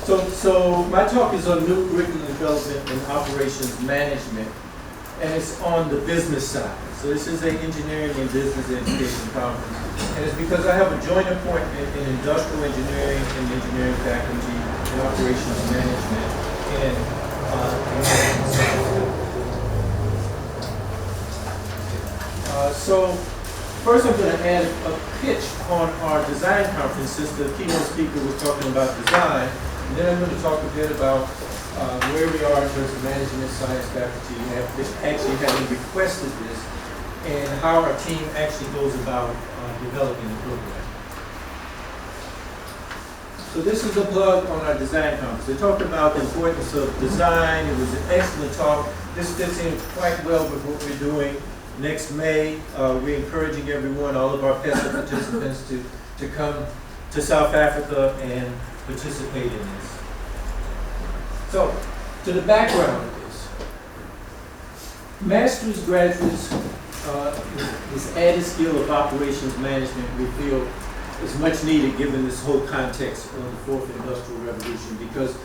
So my talk is on new curriculum development and operations management, and it's on the business side. So this is an engineering and business education conference, and it's because I have a joint appointment in industrial engineering and engineering faculty and operations management and so first I'm going to add a pitch on our design conference, since the keynote speaker was talking about design. And then I'm going to talk a bit about where we are in terms of management science faculty actually having requested this, and how our team actually goes about developing the program. So this is a plug on our design conference. They talked about the importance of design. It was an excellent talk. This fits in quite well with what we're doing. Next May, we're encouraging everyone, all of our PESA participants, to come to South Africa and participate in this. So, to the background of this. Master's graduates, this added skill of operations management, we feel is much needed given this whole context of the fourth industrial revolution, because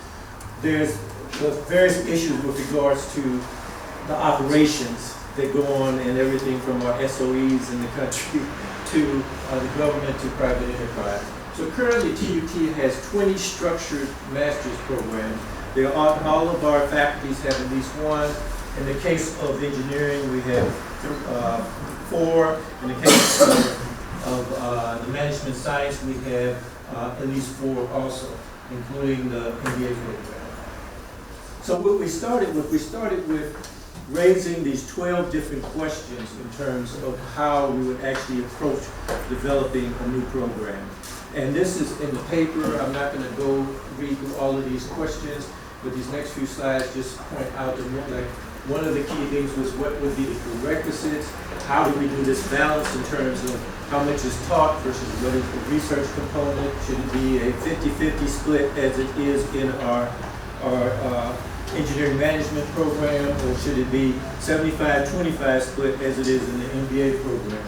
there's various issues with regards to the operations that go on and everything from our SOEs in the country to the government to private enterprise. So currently TUT has 20 structured master's programs. All of our faculties have at least one. In the case of engineering, we have 4. In the case of the management science, we have at least 4 also, including the MBA program. So what we started with raising these 12 different questions in terms of how we would actually approach developing a new program. And this is in the paper. I'm not going to go read through all of these questions, but these next few slides just point out that one of the key things was what would be the prerequisites, how do we do this balance in terms of how much is taught versus what is the research component. Should it be a 50-50 split as it is in our engineering management program, or should it be 75-25 split as it is in the MBA program?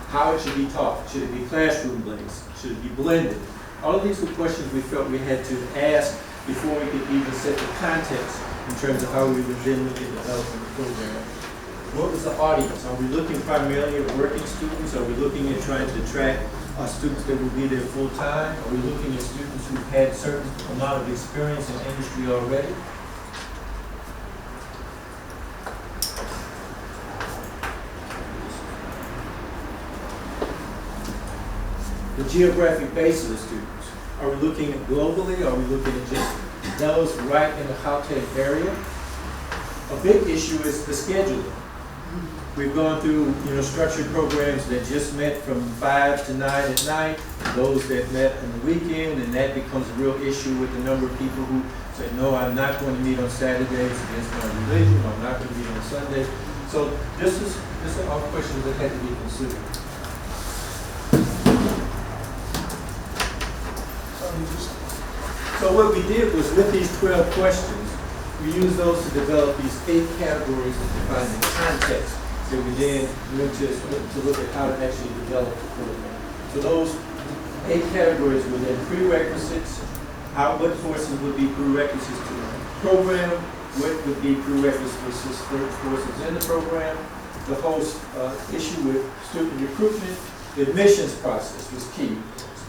How it should be taught. Should it be classroom-based? Should it be blended? All of these were questions we felt we had to ask before we could even set the context in terms of how we would then look at developing the program. What was the audience? Are we looking primarily at working students? Are we looking at trying to attract students that will be there full time? Are we looking at students who've had a certain amount of experience in industry already? The geographic base of the students. Are we looking at globally? Are we looking at just those right in the Gauteng area? A big issue is the scheduling. We've gone through, structured programs that just met from 5 to 9 at night, those that met on the weekend, and that becomes a real issue with the number of people who say, no, I'm not going to meet on Saturdays against my religion, or I'm not going to meet on Sundays. So this are all questions that had to be considered. So what we did was, with these 12 questions, we used those to develop these 8 categories to define the context that we then went to look at how to actually develop the program. So those 8 categories were then prerequisites, what courses would be prerequisites to the program, what would be prerequisites for courses in the program, the whole issue with student recruitment. The admissions process was key.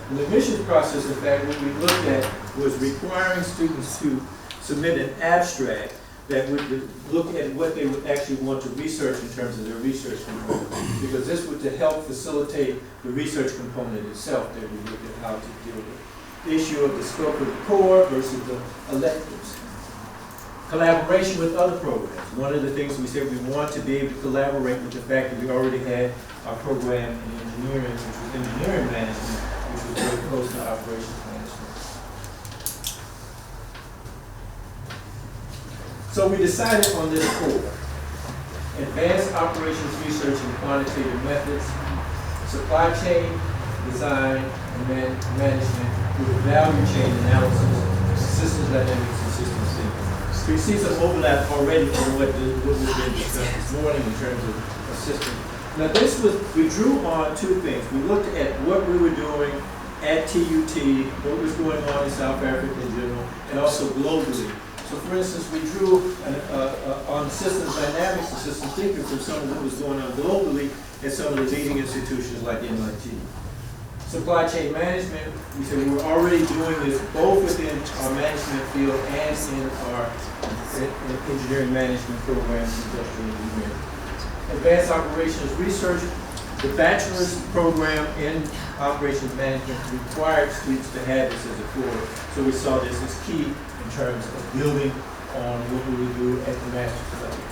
And the admissions process, in fact, what we looked at was requiring students to submit an abstract that would look at what they would actually want to research in terms of their research component, because this would to help facilitate the research component itself that we looked at how to deal with. The issue of the scope of the core versus the electives. Collaboration with other programs. One of the things we said, we want to be able to collaborate with the fact that we already had our program in engineering, which was engineering management, which was very close to operations management. So we decided on this core: advanced operations research and quantitative methods, supply chain design and management through value chain analysis, systems dynamics, and systems thinking. So you see some overlap already from what was being discussed this morning in terms of a system. Now we drew on 2 things. We looked at what we were doing at TUT, what was going on in South Africa in general, and also globally. So for instance, we drew on systems dynamics and systems thinking from some of what was going on globally at some of the leading institutions like MIT. Supply chain management, we said we were already doing this both within our management field and in our engineering management programs, industrial engineering. Advanced operations research, the bachelor's program in operations management required students to have this as a core. So we saw this as key in terms of building on what we would do at the master's level.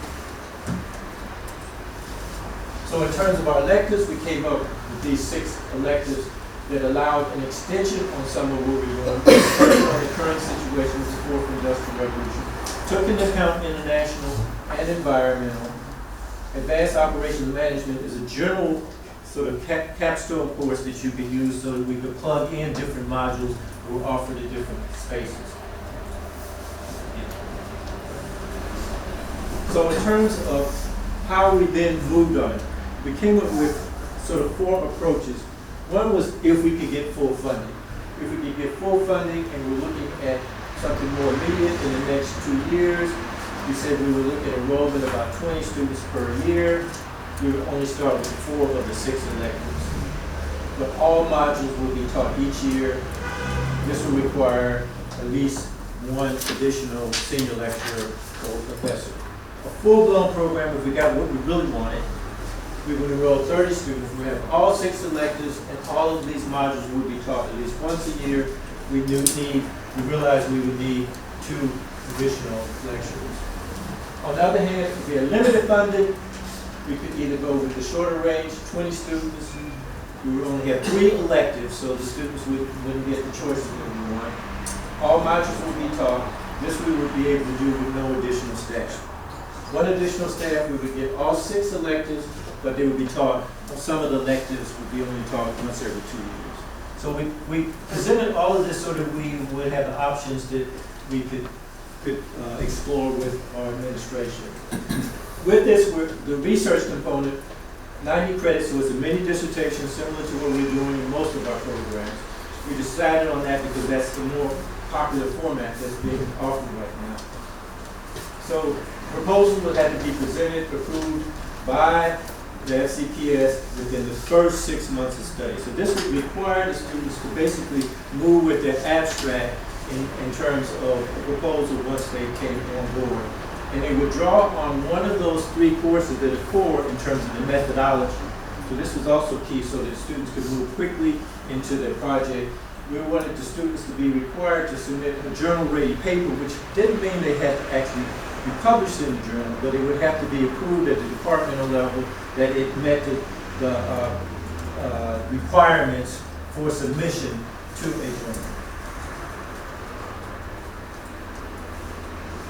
So in terms of our electives, we came up with these 6 electives that allowed an extension on some of what we were doing on the current situation with the fourth industrial revolution. Took into account international and environmental. Advanced operations management is a general sort of capstone course that you can use so that we could plug in different modules that were offered at different spaces. So in terms of how we then moved on it, we came up with sort of 4 approaches. One was if we could get full funding. If we could get full funding and we're looking at something more immediate in the next 2 years, we said we would look at enrollment about 20 students per year. We would only start with 4 of the 6 electives. But all modules will be taught each year. This will require at least 1 additional senior lecturer or professor. A full-blown program, if we got what we really wanted, we would enroll 30 students. We have all 6 electives, and all of these modules would be taught at least once a year. We realized we would need 2 additional lecturers. On the other hand, if we are limited funded, we could either go with the shorter range, 20 students. We would only have 3 electives, so the students wouldn't get the choices that we want. All modules would be taught. This we would be able to do with no additional staff. 1 additional staff, we would get all 6 electives, but they would be taught, some of the electives would be only taught once every 2 years. So we presented all of this so that we would have the options that we could explore with our administration. With this, the research component, 90 credits, so it's a mini dissertation similar to what we're doing in most of our programs. We decided on that because that's the more popular format that's being offered right now. So proposals would have to be presented, approved by the FCPS within the first 6 months of study. So this would require the students to basically move with their abstract in terms of a proposal once they came on board. And they would draw on one of those 3 courses that are core in terms of the methodology. So this was also key so that students could move quickly into their project. We wanted the students to be required to submit a journal-ready paper, which didn't mean they had to actually be published in the journal, but it would have to be approved at the departmental level that it met the requirements for submission to a journal.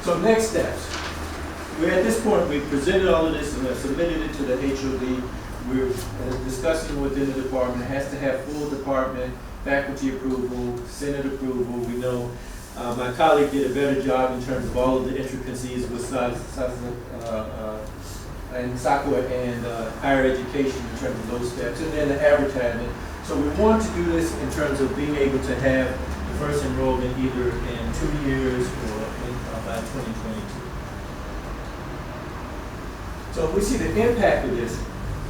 So next steps. We're at this point, we've presented all of this and have submitted it to the HOD. We're discussing within the department. It has to have full department, faculty approval, Senate approval. We know my colleague did a better job in terms of all of the intricacies with SACWA and higher education in terms of those steps, and then the advertisement. So we want to do this in terms of being able to have the first enrollment either in 2 years or by 2022. So we see the impact of this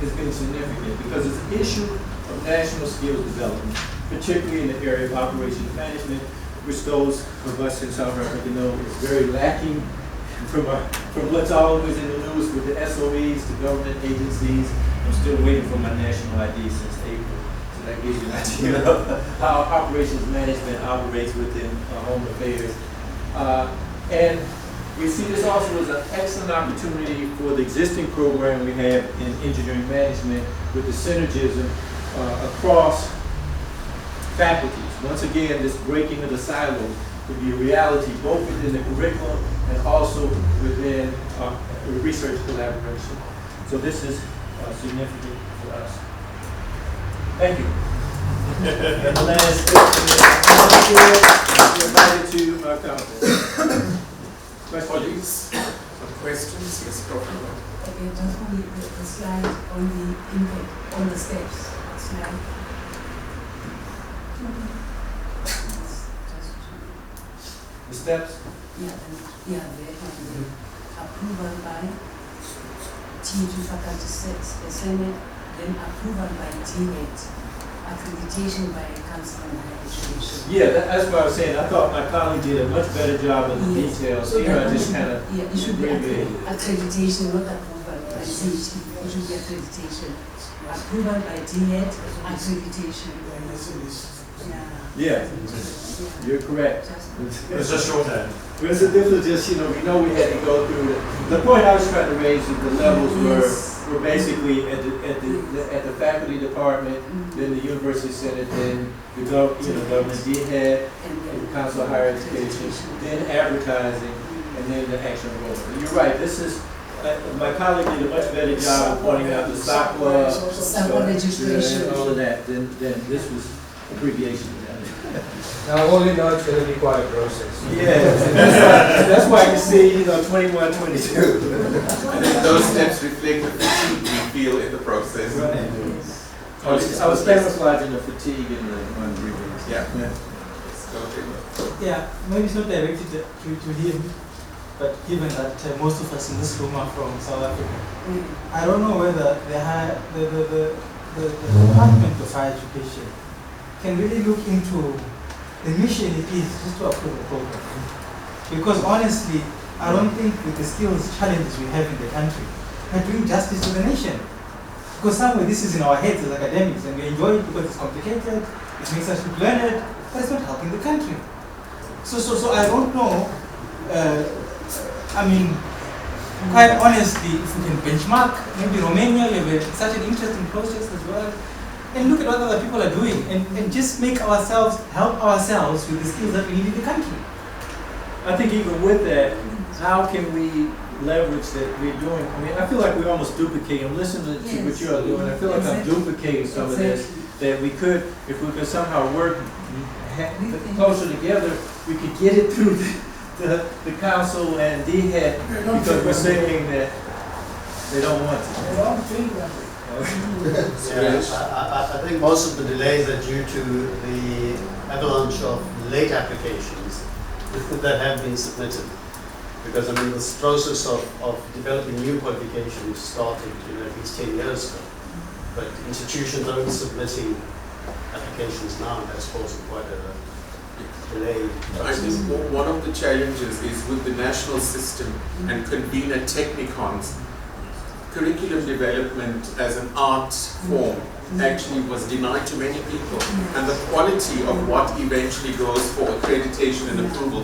has been significant because it's an issue of national skills development, particularly in the area of operations management, which those of us in South Africa know is very lacking from what's always in the news with the SOEs, the government agencies. I'm still waiting for my national ID since April. So that gives you an idea of how operations management operates within home affairs. And we see this also as an excellent opportunity for the existing program we have in engineering management with the synergism across faculties. Once again, this breaking of the silos could be a reality both within the curriculum and also within research collaboration. So this is significant for us. Thank you. And the last question is invited to our conference. Colleagues, some questions? Yes, Dr. Okay, just on the slide on the impact on the steps slide. The steps? The approval by T2 faculty senate, then approval by D8, accreditation by council on higher education. Yeah, that's what I was saying. I thought my colleague did a much better job of the details. So Here I that just would- kind of Yeah, it should be abbreviated it. accreditation, not approval by D8. It should be accreditation. Approval by D8, accreditation. Yeah, you're correct. It's just shorthand. There's a difference, just, we know we had to go through the point I was trying to raise is the levels were basically at the faculty department, then the university senate, then the government head, the council of higher education, then advertising, and then the action enrollment. You're right, this is, my colleague did a much better job of pointing out the SACWA, registration. and all of that, than this was abbreviation. Now, I only know it's going to be quite a process. Yeah, that's why you see, 21, 22. I think those steps reflect the fatigue we feel in the process. Right. I was camouflaging the fatigue in the one briefing. Yeah. Yeah, maybe it's not directed to him, but given that most of us in this room are from South Africa, I don't know whether the Department of Higher Education can really look into the mission it is just to approve a program. Because honestly, I don't think with the skills challenges we have in the country, we're doing justice to the nation. Because somewhere this is in our heads as academics and we enjoy it because it's complicated, it makes us look learned, but it's not helping the country. So I don't know, quite honestly, if we can benchmark, maybe Romania, you have such an interesting process as well, and look at what other people are doing and just make ourselves, help ourselves with the skills that we need in the country. I think even with that, how can we leverage that we're doing? I mean, I feel like we're almost duplicating. I'm listening to what you are doing. I feel like I'm duplicating some of this, that we could, if we could somehow work closer together, we could get it through the council and DHET, because we're saying that they don't want to. I think most of the delays are due to the avalanche of late applications that have been submitted. Because this process of developing new qualifications started at least 10 years ago. But institutions only submitting applications now, that's causing quite a delay. I think one of the challenges is with the national system and convener technicons. Curriculum development as an art form actually was denied to many people, and the quality of what eventually goes for accreditation and approval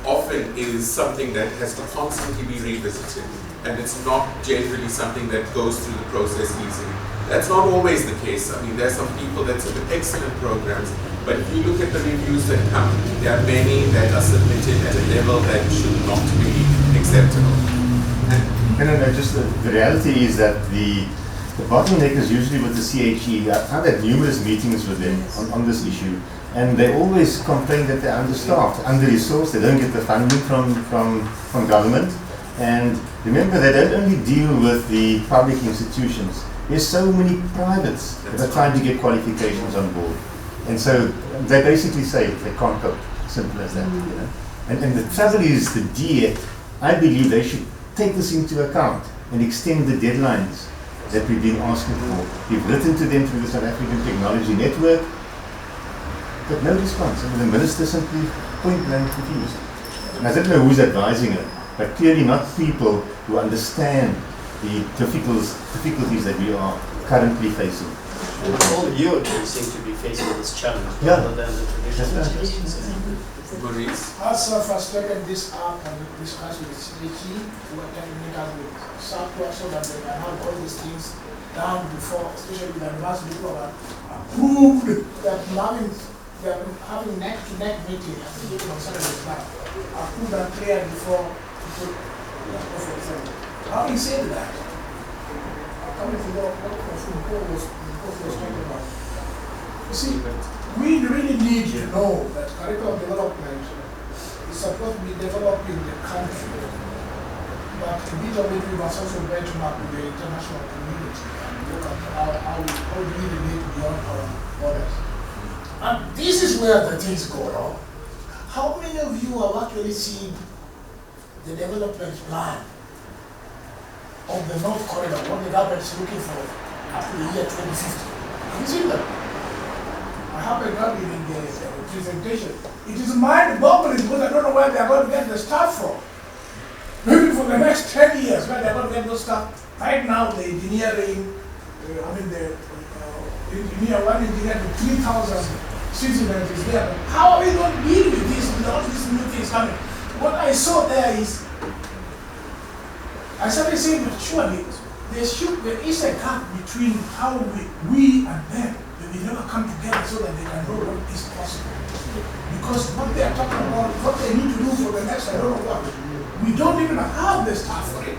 often is something that has to constantly be revisited, and it's not generally something that goes through the process easily. That's not always the case. I mean, there are some people that submit excellent programs, but if you look at the reviews that come, there are many that are submitted at a level that should not be acceptable. No, just the reality is that the bottleneck is usually with the CHE. I've had numerous meetings with them on this issue, and they always complain that they're understaffed, under-resourced, they don't get the funding from government. And remember, they don't only deal with the public institutions. There's so many privates that are trying to get qualifications on board. And so they basically say they can't cope, simple as that. And the trouble is, the DET, I believe they should take this into account and extend the deadlines that we've been asking for. We've written to them through the South African Technology Network, but no response. I mean, the minister simply point blank refused. And I don't know who's advising her, but clearly not people who understand the difficulties that we are currently facing. And all you seem to be facing this challenge rather than the traditional institutions. Maurice? I also frustrated this up and discuss with CHE who are meet up with software so that they can have all these things down before, especially with the university people have approved that they're having neck-to-neck meeting. I think it's on Saturday now. Approved and cleared before to put for example. Having said that, coming to what Paul was talking about, you see, we really need to know that curriculum development is supposed to be developed in the country, but a bit of it we must also benchmark with the international community and look at how do we relate beyond our borders. And this is is where the things go wrong. How many of you have actually seen the development plan of the North Corridor, what the government is looking for up to the year 2050? Have you seen them? I haven't done it in the presentation. It is mind-boggling because I don't know where they are going to get the staff from. Maybe for the next 10 years, where they are going to get those staff. Right now, the engineering, one engineer to 3,000 citizens is there. But how are we going to deal with this, with all these new things coming? What I saw there is, I started saying, but surely there is a gap between how we and them, but we never come together so that they can know what is possible. Because what they are talking about, what they need to do for the next, I don't know what, we don't even have the staff for it.